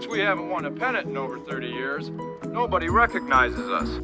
Since we haven't won a pennant in over 30 years, nobody recognizes us.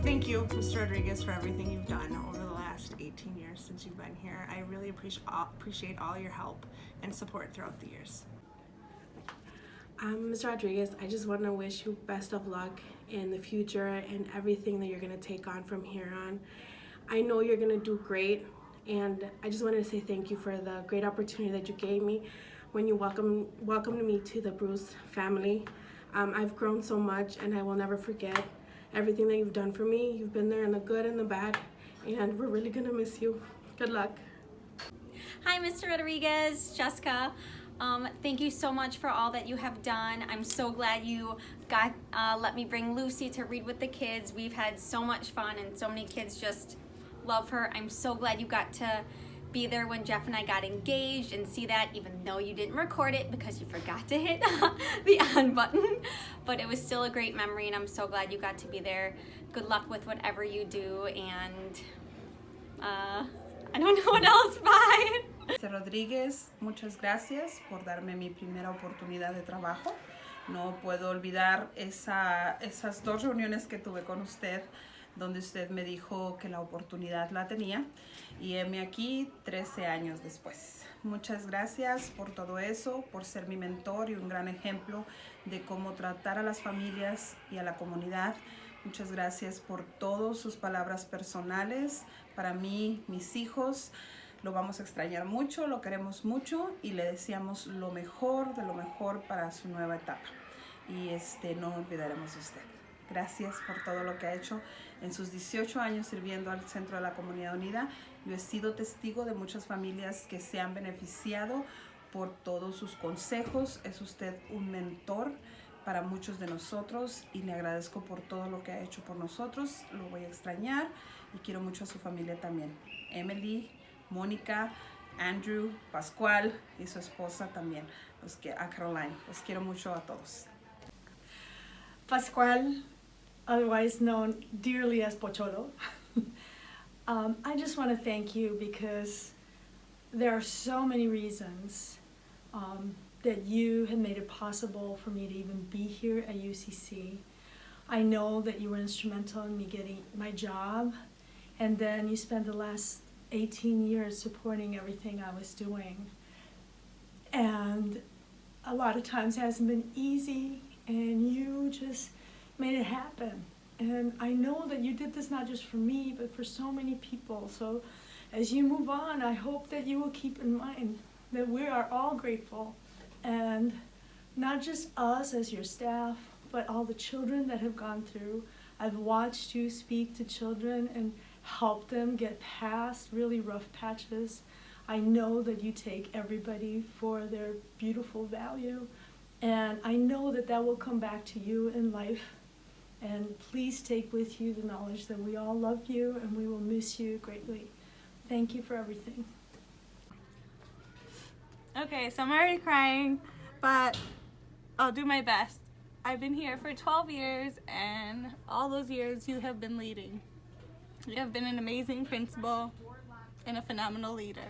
Thank you, Mr. Rodriguez, for everything you've done over the last 18 years since you've been here. I really appreciate all your help and support throughout the years. Mr. Rodriguez, I just want to wish you best of luck in the future and everything that you're going to take on from here on. I know you're going to do great, and I just wanted to say thank you for the great opportunity that you gave me when you welcomed me to the Bruce family. I've grown so much, and I will never forget everything that you've done for me. You've been there in the good and the bad, and we're really going to miss you. Good luck. Hi, Mr. Rodriguez, Jessica. Thank you so much for all that you have done. I'm so glad you got let me bring Lucy to read with the kids. We've had so much fun, and so many kids just love her. I'm so glad you got to be there when Jeff and I got engaged and see that, even though you didn't record it because you forgot to hit the on button. But it was still a great memory, and I'm so glad you got to be there. Good luck with whatever you do, and I don't know what else. Bye. Mr. Rodríguez, muchas gracias por darme mi primera oportunidad de trabajo. No puedo olvidar esas dos reuniones que tuve con usted, donde usted me dijo que la oportunidad la tenía, y heme aquí 13 años después. Muchas gracias por todo eso, por ser mi mentor y un gran ejemplo de cómo tratar a las familias y a la comunidad. Muchas gracias por todas sus palabras personales para mí, mis hijos. Lo vamos a extrañar mucho, lo queremos mucho y le deseamos lo mejor de lo mejor para su nueva etapa. Y no olvidaremos de usted. Gracias por todo lo que ha hecho en sus 18 años sirviendo al Centro de la Comunidad Unida. Yo he sido testigo de muchas familias que se han beneficiado por todos sus consejos. Es usted un mentor para muchos de nosotros y le agradezco por todo lo que ha hecho por nosotros. Lo voy a extrañar y quiero mucho a su familia también. Emily, Mónica, Andrew, Pascual y su esposa también, a Caroline. Los quiero mucho a todos. Pascual, otherwise known dearly as Pocholo. I just want to thank you because there are so many reasons that you have made it possible for me to even be here at UCC. I know that you were instrumental in me getting my job, and then you spent the last 18 years supporting everything I was doing. And a lot of times it hasn't been easy, and you just made it happen. And I know that you did this not just for me, but for so many people. So as you move on, I hope that you will keep in mind that we are all grateful, and not just us as your staff, but all the children that have gone through. I've watched you speak to children and help them get past really rough patches. I know that you take everybody for their beautiful value, and I know that that will come back to you in life. And please take with you the knowledge that we all love you and we will miss you greatly. Thank you for everything. Okay, so I'm already crying, but I'll do my best. I've been here for 12 years, and all those years you have been leading. You have been an amazing principal and a phenomenal leader.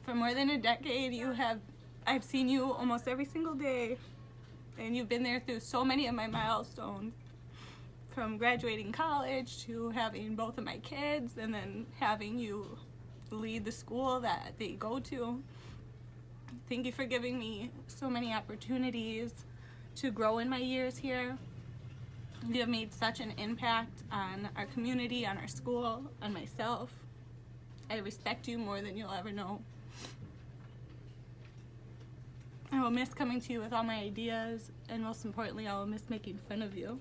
For more than a decade, I've seen you almost every single day, and you've been there through so many of my milestones, from graduating college to having both of my kids, and then having you lead the school that they go to. Thank you for giving me so many opportunities to grow in my years here. You have made such an impact on our community, on our school, on myself. I respect you more than you'll ever know. I will miss coming to you with all my ideas, and most importantly, I will miss making fun of you.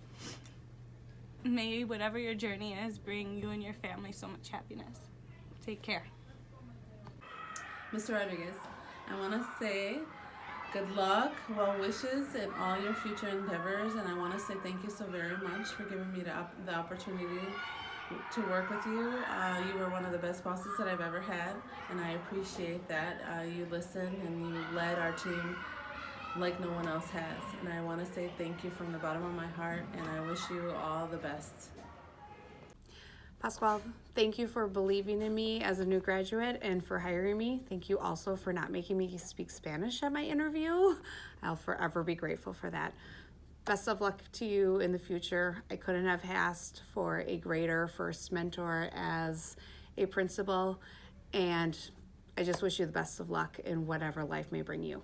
May whatever your journey is bring you and your family so much happiness. Take care. Mr. Rodriguez, I want to say good luck, well wishes in all your future endeavors, and I want to say thank you so very much for giving me the opportunity to work with you. You were one of the best bosses that I've ever had, and I appreciate that. You listened and you led our team like no one else has, and I want to say thank you from the bottom of my heart, and I wish you all the best. Pascual, thank you for believing in me as a new graduate and for hiring me. Thank you also for not making me speak Spanish at my interview. I'll forever be grateful for that. Best of luck to you in the future. I couldn't have asked for a greater first mentor as a principal, and I just wish you the best of luck in whatever life may bring you.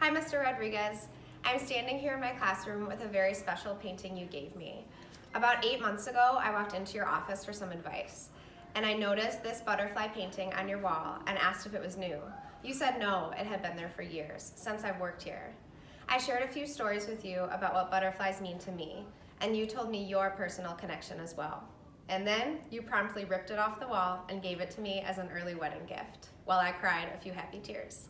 Hi, Mr. Rodriguez. I'm standing here in my classroom with a very special painting you gave me. About 8 months ago, I walked into your office for some advice, and I noticed this butterfly painting on your wall and asked if it was new. You said no, it had been there for years, since I've worked here. I shared a few stories with you about what butterflies mean to me, and you told me your personal connection as well. And then you promptly ripped it off the wall and gave it to me as an early wedding gift, while I cried a few happy tears.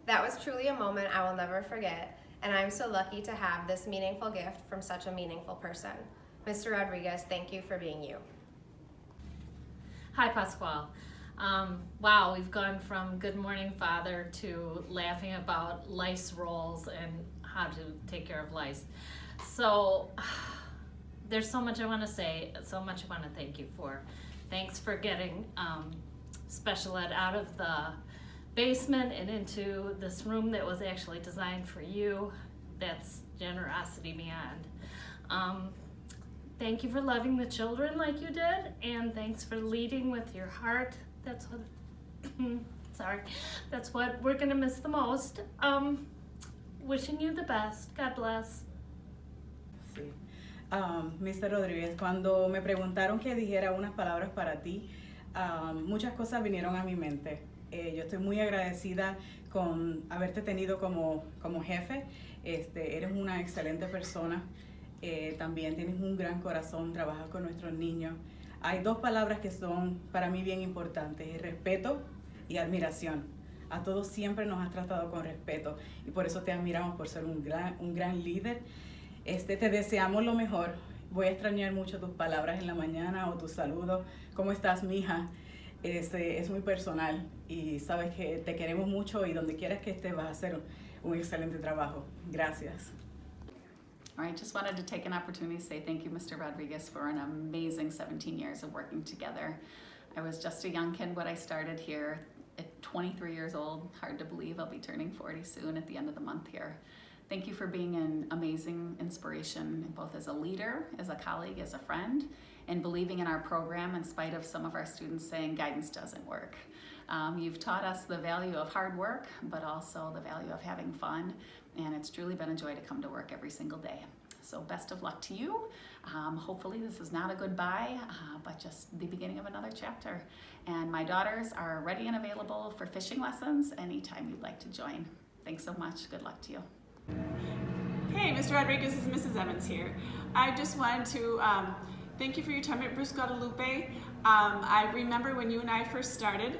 That was truly a moment I will never forget, and I'm so lucky to have this meaningful gift from such a meaningful person. Mr. Rodriguez, thank you for being you. Hi, Pascual. Wow, we've gone from Good Morning Father to laughing about lice rolls and how to take care of lice. So there's so much I want to say, so much I want to thank you for. Thanks for getting special ed out of the basement and into this room that was actually designed for you. That's generosity beyond. Thank you for loving the children like you did, and thanks for leading with your heart. That's what, that's what we're gonna miss the most. Wishing you the best. God bless. Sí. Mr. Rodríguez, cuando me preguntaron que dijera unas palabras para ti, muchas cosas vinieron a mi mente. Yo estoy muy agradecida con haberte tenido como jefe. Eres una excelente persona. También tienes un gran corazón, trabajas con nuestros niños. Hay dos palabras que son para mí bien importantes: respeto y admiración. A todos siempre nos has tratado con respeto y por eso te admiramos por ser un gran líder. Te deseamos lo mejor. Voy a extrañar mucho tus palabras en la mañana o tus saludos. ¿Cómo estás, mija? Es muy personal y sabes que te queremos mucho y donde quieras que estés vas a hacer un excelente trabajo. Gracias. All right, just wanted to take an opportunity to say thank you, Mr. Rodriguez, for an amazing 17 years of working together. I was just a young kid when I started here at 23 years old. Hard to believe I'll be turning 40 soon at the end of the month here. Thank you for being an amazing inspiration, both as a leader, as a colleague, as a friend, and believing in our program in spite of some of our students saying guidance doesn't work. You've taught us the value of hard work, but also the value of having fun, and it's truly been a joy to come to work every single day. So best of luck to you. Hopefully this is not a goodbye, but just the beginning of another chapter. And my daughters are ready and available for fishing lessons anytime you'd like to join. Thanks so much. Good luck to you. Hey, Mr. Rodriguez, this is Mrs. Evans here. I just wanted to thank you for your time at Bruce Guadalupe. I remember when you and I first started,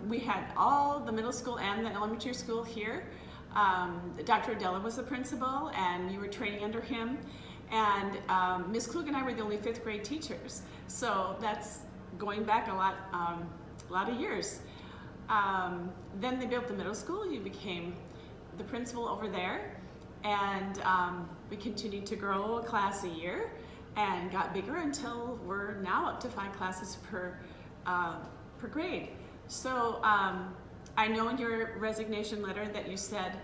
we had all the middle school and the elementary school here. Dr. Adela was the principal and you were training under him. And Ms. Klug and I were the only 5th grade teachers. So that's going back a lot of years. Then they built the middle school. You became the principal over there, and we continued to grow a class a year and got bigger until we're now up to 5 classes per grade. So I know in your resignation letter that you said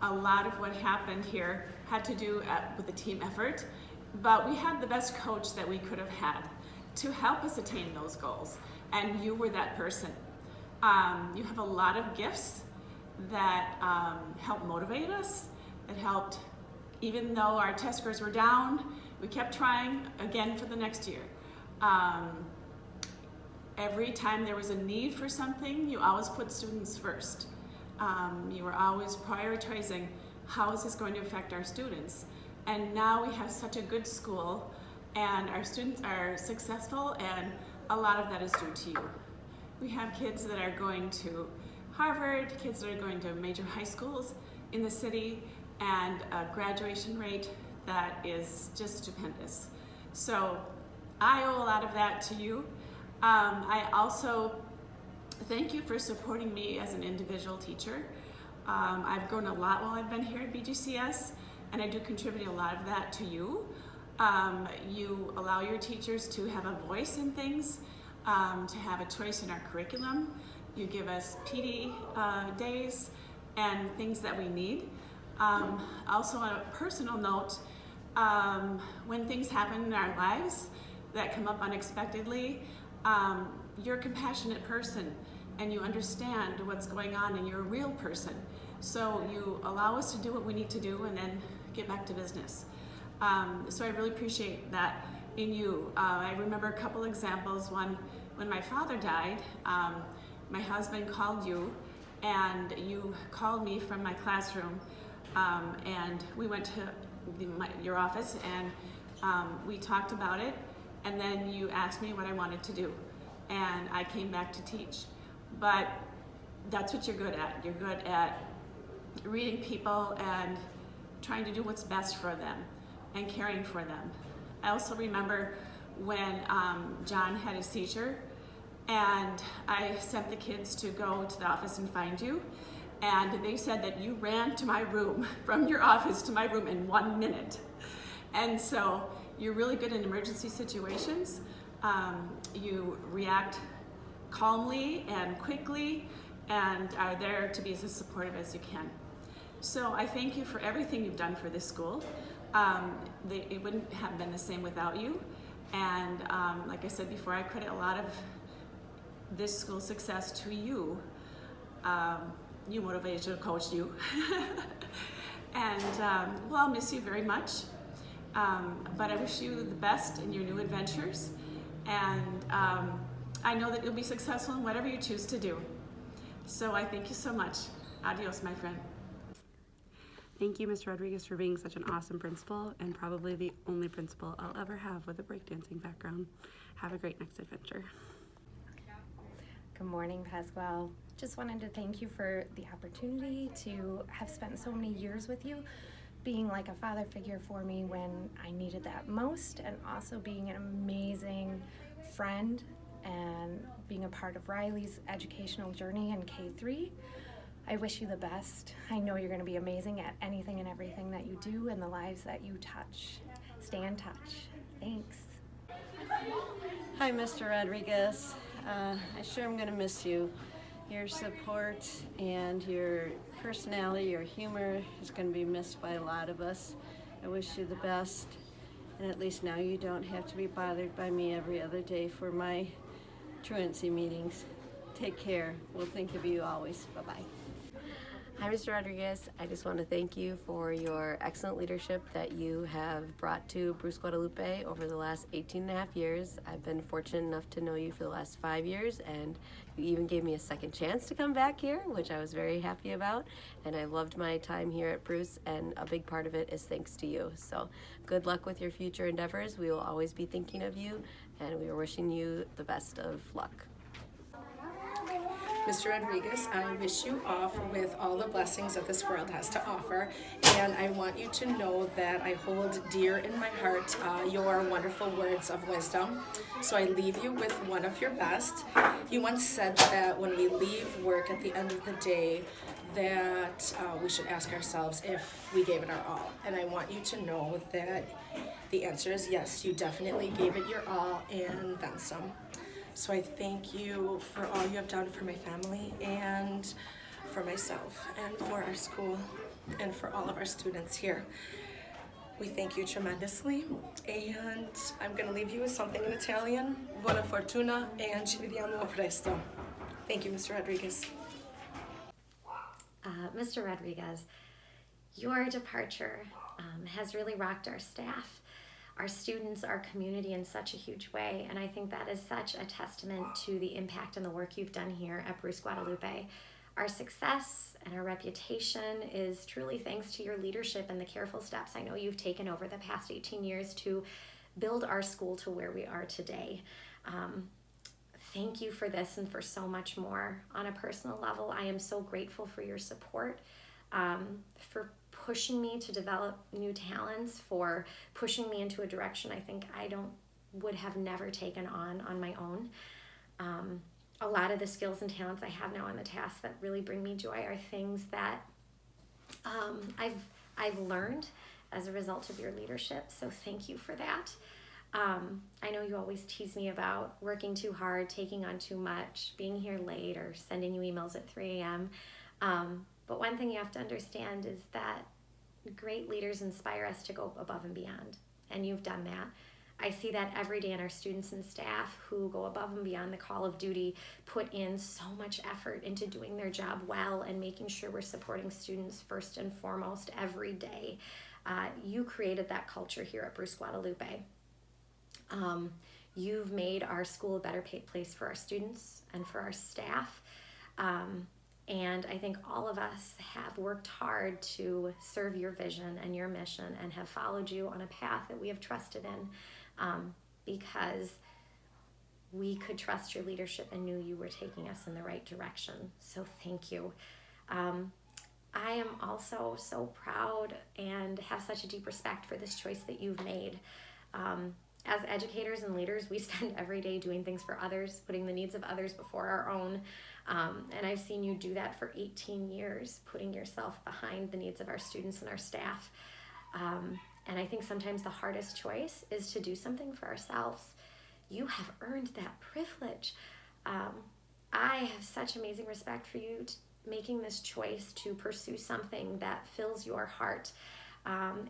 a lot of what happened here had to do with a team effort, but we had the best coach that we could have had to help us attain those goals, and you were that person. You have a lot of gifts that helped motivate us. It helped, even though our test scores were down, we kept trying again for the next year. Every time there was a need for something, you always put students first. You were always prioritizing how is this going to affect our students. And now we have such a good school and our students are successful, and a lot of that is due to you. We have kids that are going to Harvard, kids that are going to major high schools in the city, and a graduation rate that is just stupendous. So I owe a lot of that to you. I also thank you for supporting me as an individual teacher. I've grown a lot while I've been here at BGCS, and I do contribute a lot of that to you. You allow your teachers to have a voice in things, to have a choice in our curriculum. You give us PD days and things that we need. Also on a personal note, when things happen in our lives that come up unexpectedly, you're a compassionate person and you understand what's going on, and you're a real person. So you allow us to do what we need to do and then get back to business. So I really appreciate that in you. I remember a couple examples. One, when my father died, my husband called you, and you called me from my classroom, and we went to your office, and we talked about it, and then you asked me what I wanted to do, and I came back to teach. But that's what you're good at. You're good at reading people and trying to do what's best for them and caring for them. I also remember when John had a seizure, and I sent the kids to go to the office and find you, and they said that you ran to my room, from your office to my room in 1 minute. And so you're really good in emergency situations. You react calmly and quickly and are there to be as supportive as you can. So I thank you for everything you've done for this school. It wouldn't have been the same without you. And like I said before, I credit a lot of this school's success to you. You motivated, coached you. And well, I'll miss you very much. But I wish you the best in your new adventures. And I know that you'll be successful in whatever you choose to do. So I thank you so much. Adios, my friend. Thank you, Mr. Rodriguez, for being such an awesome principal, and probably the only principal I'll ever have with a breakdancing background. Have a great next adventure. Good morning, Pasquale. Just wanted to thank you for the opportunity to have spent so many years with you, being like a father figure for me when I needed that most, and also being an amazing friend and being a part of Riley's educational journey in K-3. I wish you the best. I know you're going to be amazing at anything and everything that you do and the lives that you touch. Stay in touch. Thanks. Hi, Mr. Rodriguez. I sure am going to miss you. Your support and your personality, your humor is going to be missed by a lot of us. I wish you the best. And at least now you don't have to be bothered by me every other day for my truancy meetings. Take care. We'll think of you always. Bye-bye. Hi, Mr. Rodriguez. I just want to thank you for your excellent leadership that you have brought to Bruce Guadalupe over the last 18.5 years. I've been fortunate enough to know you for the last 5 years, and you even gave me a second chance to come back here, which I was very happy about. And I loved my time here at Bruce, and a big part of it is thanks to you. So good luck with your future endeavors. We will always be thinking of you, and we are wishing you the best of luck. Mr. Rodriguez, I wish you off with all the blessings that this world has to offer, and I want you to know that I hold dear in my heart your wonderful words of wisdom. So I leave you with one of your best. You once said that when we leave work at the end of the day, that we should ask ourselves if we gave it our all. And I want you to know that the answer is yes, you definitely gave it your all and then some. So I thank you for all you have done for my family and for myself and for our school and for all of our students here. We thank you tremendously, and I'm going to leave you with something in Italian. Buona fortuna and ci vediamo presto. Thank you, Mr. Rodriguez. Mr. Rodriguez, your departure has really rocked our staff, our students, our community in such a huge way, and I think that is such a testament to the impact and the work you've done here at Bruce Guadalupe. Our success and our reputation is truly thanks to your leadership and the careful steps I know you've taken over the past 18 years to build our school to where we are today. Thank you for this and for so much more. On a personal level, I am so grateful for your support, for pushing me to develop new talents, for pushing me into a direction I think I would have never taken on my own. A lot of the skills and talents I have now on the tasks that really bring me joy are things that I've learned as a result of your leadership, so thank you for that. I know you always tease me about working too hard, taking on too much, being here late, or sending you emails at 3 a.m. But one thing you have to understand is that great leaders inspire us to go above and beyond, and you've done that. I see that every day in our students and staff who go above and beyond the call of duty, put in so much effort into doing their job well and making sure we're supporting students first and foremost every day. You created that culture here at Bruce Guadalupe. You've made our school a better place for our students and for our staff. And I think all of us have worked hard to serve your vision and your mission and have followed you on a path that we have trusted in, because we could trust your leadership and knew you were taking us in the right direction. So thank you. I am also so proud and have such a deep respect for this choice that you've made. As educators and leaders, we spend every day doing things for others, putting the needs of others before our own. And I've seen you do that for 18 years, putting yourself behind the needs of our students and our staff. And I think sometimes the hardest choice is to do something for ourselves. You have earned that privilege. I have such amazing respect for you making this choice to pursue something that fills your heart.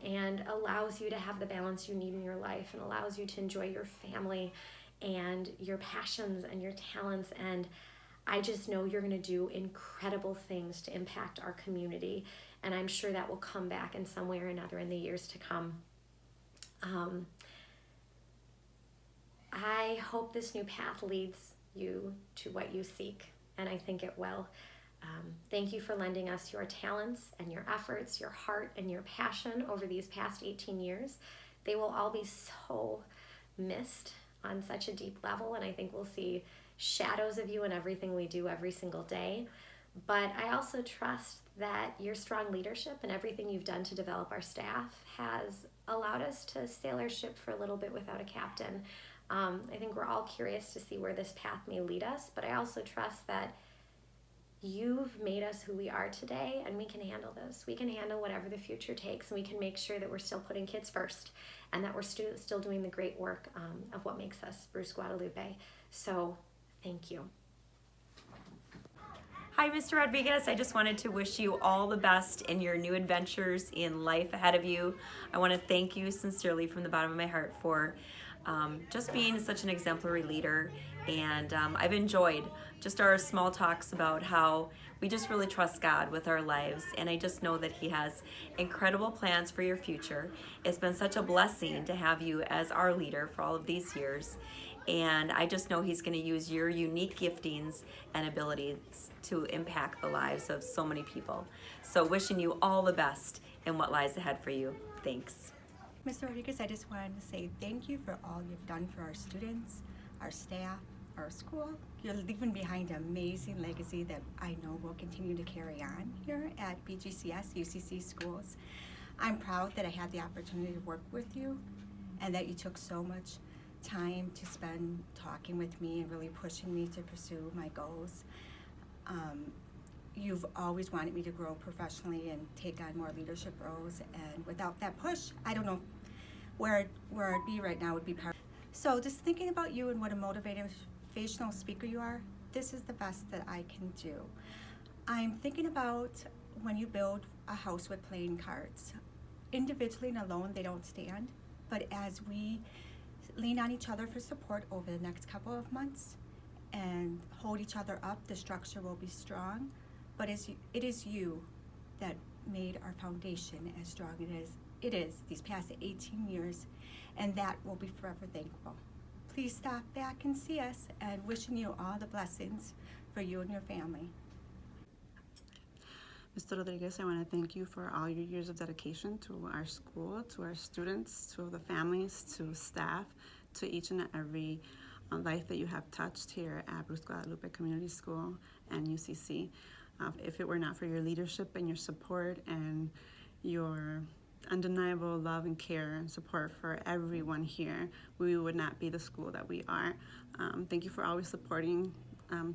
And allows you to have the balance you need in your life and allows you to enjoy your family and your passions and your talents. And I just know you're going to do incredible things to impact our community. And I'm sure that will come back in some way or another in the years to come. I hope this new path leads you to what you seek, and I think it will. Thank you for lending us your talents and your efforts, your heart and your passion over these past 18 years. They will all be so missed on such a deep level, and I think we'll see shadows of you in everything we do every single day. But I also trust that your strong leadership and everything you've done to develop our staff has allowed us to sail our ship for a little bit without a captain. I think we're all curious to see where this path may lead us, but I also trust that you've made us who we are today, and we can handle this. We can handle whatever the future takes, and we can make sure that we're still putting kids first and that we're still doing the great work of what makes us Bruce Guadalupe. So thank you. Hi, Mr. Rodriguez. I just wanted to wish you all the best in your new adventures in life ahead of you. I want to thank you sincerely from the bottom of my heart for just being such an exemplary leader. And I've enjoyed just our small talks about how we just really trust God with our lives. And I just know that He has incredible plans for your future. It's been such a blessing to have you as our leader for all of these years. And I just know He's going to use your unique giftings and abilities to impact the lives of so many people. So wishing you all the best in what lies ahead for you. Thanks. Mr. Rodriguez, I just wanted to say thank you for all you've done for our students, our staff, our school. You're leaving behind an amazing legacy that I know will continue to carry on here at BGCS UCC schools. I'm proud that I had the opportunity to work with you and that you took so much time to spend talking with me and really pushing me to pursue my goals. You've always wanted me to grow professionally and take on more leadership roles, and without that push, I don't know where I'd be right now would be part. So just thinking about you and what a motivational speaker you are, this is the best that I can do. I'm thinking about when you build a house with playing cards. Individually and alone, they don't stand, but as we lean on each other for support over the next couple of months and hold each other up, the structure will be strong. But it is you that made our foundation as strong as it is these past 18 years, and that will be forever thankful. Please stop back and see us, and wishing you all the blessings for you and your family. Mr. Rodriguez, I want to thank you for all your years of dedication to our school, to our students, to the families, to staff, to each and every life that you have touched here at Bruce Guadalupe Community School and UCC. If it were not for your leadership and your support and your undeniable love and care and support for everyone here, we would not be the school that we are. Thank you for always supporting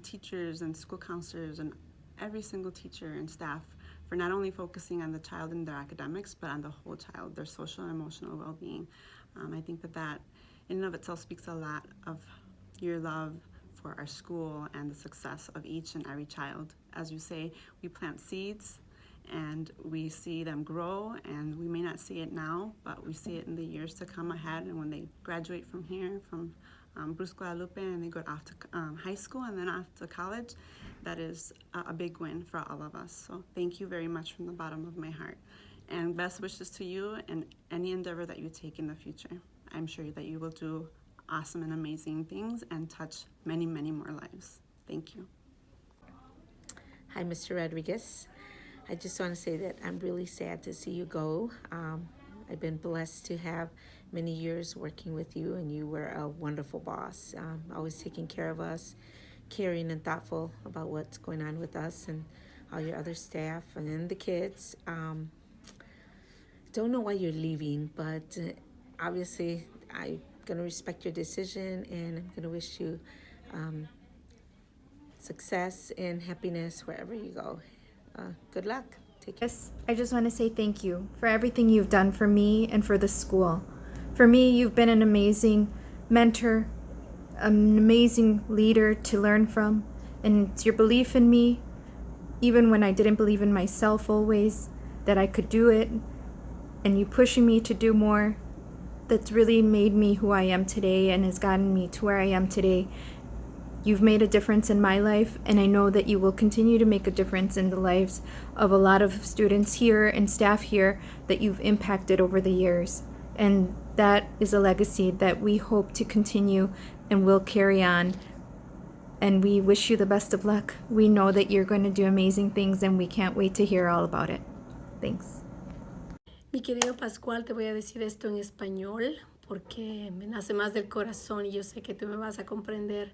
teachers and school counselors and every single teacher and staff for not only focusing on the child and their academics, but on the whole child, their social and emotional well-being. I think that in and of itself speaks a lot of your love for our school and the success of each and every child. As you say, we plant seeds and we see them grow, and we may not see it now, but we see it in the years to come ahead, and when they graduate from here, from Bruce Guadalupe, and they go off to high school and then off to college, that is a big win for all of us. So thank you very much from the bottom of my heart, and best wishes to you and any endeavor that you take in the future. I'm sure that you will do awesome and amazing things and touch many, many more lives. Thank you. Hi, Mr. Rodriguez. I just want to say that I'm really sad to see you go. I've been blessed to have many years working with you, and you were a wonderful boss, always taking care of us, caring and thoughtful about what's going on with us and all your other staff and then the kids. Don't know why you're leaving, but obviously I'm going to respect your decision, and I'm going to wish you success and happiness wherever you go. Good luck. Take care. Yes, I just want to say thank you for everything you've done for me and for the school. For me, you've been an amazing mentor, an amazing leader to learn from, and it's your belief in me, even when I didn't believe in myself always, that I could do it, and you pushing me to do more, that's really made me who I am today and has gotten me to where I am today. You've made a difference in my life, and I know that you will continue to make a difference in the lives of a lot of students here and staff here that you've impacted over the years. And that is a legacy that we hope to continue and will carry on. And we wish you the best of luck. We know that you're going to do amazing things, and we can't wait to hear all about it. Thanks. Mi querido Pascual, te voy a decir esto en español porque me nace más del corazón y yo sé que tú me vas a comprender.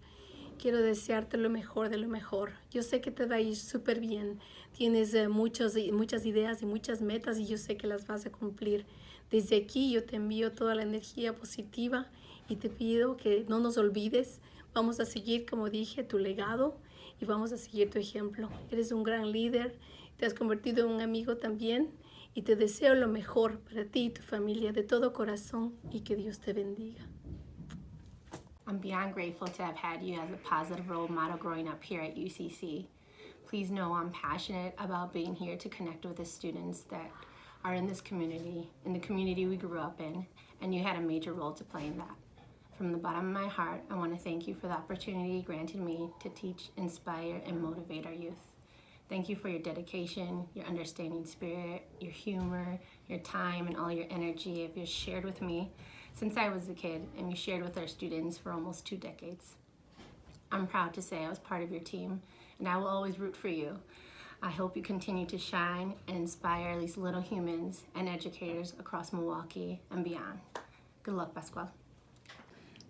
Quiero desearte lo mejor de lo mejor. Yo sé que te va a ir súper bien. Tienes muchas ideas y muchas metas y yo sé que las vas a cumplir. Desde aquí yo te envío toda la energía positiva y te pido que no nos olvides. Vamos a seguir, como dije, tu legado y vamos a seguir tu ejemplo. Eres un gran líder, te has convertido en un amigo también y te deseo lo mejor para ti y tu familia de todo corazón y que Dios te bendiga. I'm beyond grateful to have had you as a positive role model growing up here at UCC. Please know I'm passionate about being here to connect with the students that are in this community, in the community we grew up in, and you had a major role to play in that. From the bottom of my heart, I want to thank you for the opportunity granted me to teach, inspire, and motivate our youth. Thank you for your dedication, your understanding spirit, your humor, your time, and all your energy you've shared with me since I was a kid, and you shared with our students for almost 2 decades. I'm proud to say I was part of your team, and I will always root for you. I hope you continue to shine and inspire these little humans and educators across Milwaukee and beyond. Good luck, Pascual.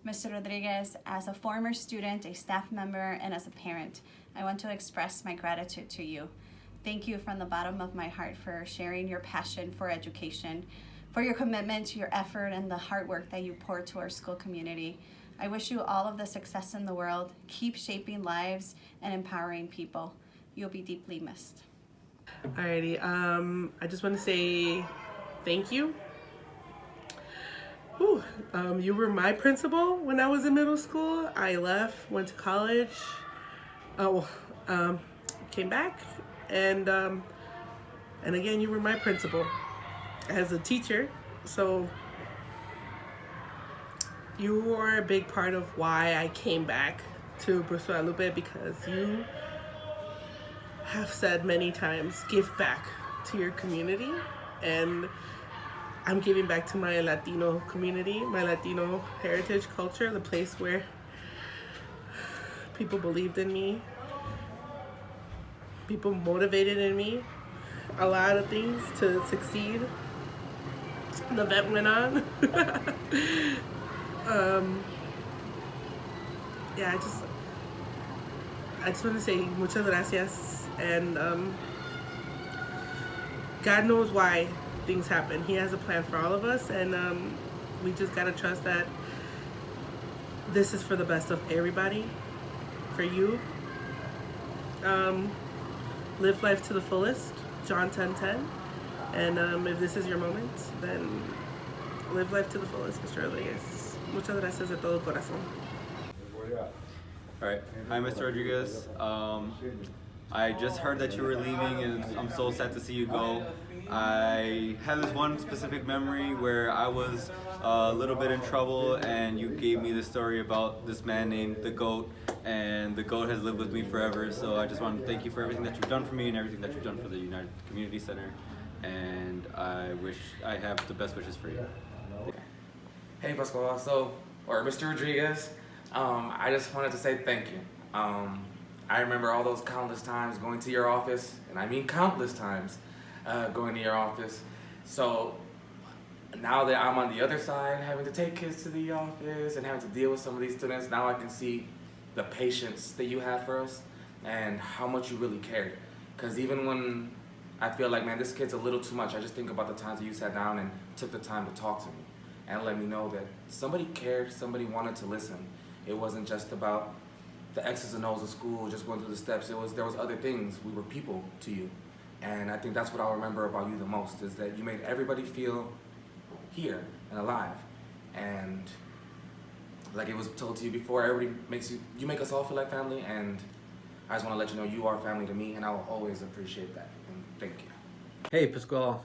Mr. Rodriguez, as a former student, a staff member, and as a parent, I want to express my gratitude to you. Thank you from the bottom of my heart for sharing your passion for education, for your commitment to your effort and the hard work that you pour to our school community. I wish you all of the success in the world. Keep shaping lives and empowering people. You'll be deeply missed. Alrighty, I just want to say thank you. Ooh, you were my principal when I was in middle school. I left, went to college, came back, and again, you were my principal as a teacher. So you are a big part of why I came back to Bruce Guadalupe, because you have said many times, give back to your community, and I'm giving back to my Latino community, my Latino heritage culture, the place where people believed in me, people motivated in me, a lot of things to succeed. The event went on. Yeah, I just want to say muchas gracias, and God knows why things happen. He has a plan for all of us, and we just gotta trust that this is for the best of everybody, for you. Live life to the fullest, John 10:10, and if this is your moment, then live life to the fullest, Mr. Rodriguez. Muchas gracias de todo corazón. Alright, hi Mr. Rodriguez. I just heard that you were leaving, and I'm so sad to see you go. I have this one specific memory where I was a little bit in trouble, and you gave me the story about this man named the Goat, and the Goat has lived with me forever. So I just want to thank you for everything that you've done for me and everything that you've done for the United Community Center, and I have the best wishes for you. Hey Pascual, or Mr. Rodriguez, I just wanted to say thank you. I remember all those countless times going to your office, and I mean countless times going to your office. So now that I'm on the other side, having to take kids to the office and having to deal with some of these students, now I can see the patience that you have for us and how much you really cared. Because even when I feel like, man, this kid's a little too much, I just think about the times that you sat down and took the time to talk to me and let me know that somebody cared, somebody wanted to listen. It wasn't just about the X's and O's of school, just going through the steps. There was other things. We were people to you. And I think that's what I'll remember about you the most, is that you made everybody feel here and alive. And like it was told to you before, everybody you make us all feel like family, and I just want to let you know you are family to me, and I will always appreciate that. And thank you. Hey Pascual,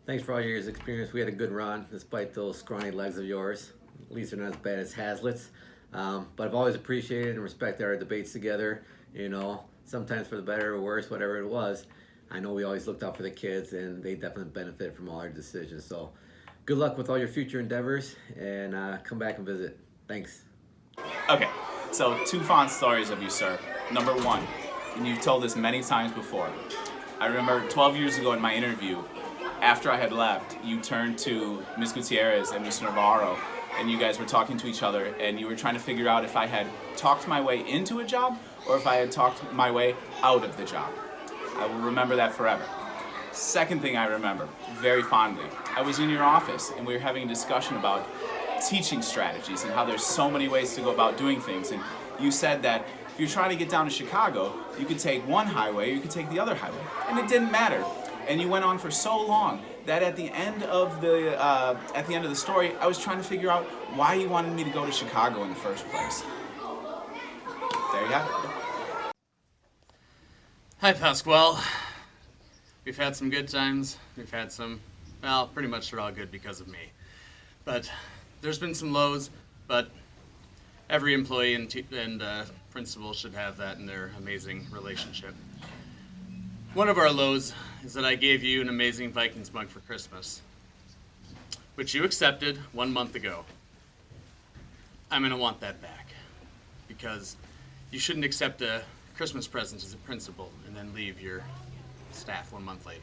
thanks for all your years' experience. We had a good run, despite those scrawny legs of yours. At least they're not as bad as Hazlitt's. But I've always appreciated and respected our debates together, you know, sometimes for the better or worse, whatever it was. I know we always looked out for the kids, and they definitely benefit from all our decisions. So good luck with all your future endeavors, and come back and visit. Thanks. Okay, so 2 fond stories of you, sir. Number 1, and you've told this many times before. I remember 12 years ago in my interview, after I had left, you turned to Ms. Gutierrez and Mr. Navarro, and you guys were talking to each other, and you were trying to figure out if I had talked my way into a job or if I had talked my way out of the job. I will remember that forever. Second thing I remember, very fondly, I was in your office and we were having a discussion about teaching strategies and how there's so many ways to go about doing things. And you said that if you're trying to get down to Chicago, you could take one highway or you could take the other highway. And it didn't matter. And you went on for so long that at the end of the story, I was trying to figure out why you wanted me to go to Chicago in the first place. There you have it. Hi, Pascual. We've had some good times. We've had some, well, pretty much they're all good because of me. But there's been some lows, but every employee and principal should have that in their amazing relationship. One of our lows is that I gave you an amazing Vikings mug for Christmas, which you accepted 1 month ago. I'm gonna want that back, because you shouldn't accept a Christmas present as a principal and then leave your staff 1 month later.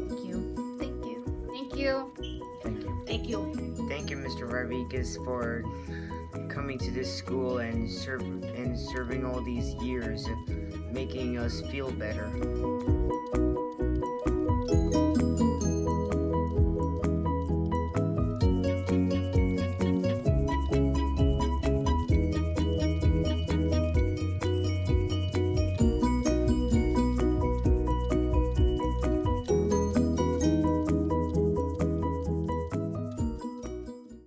Rodriguez for coming to this school and serving all these years and making us feel better.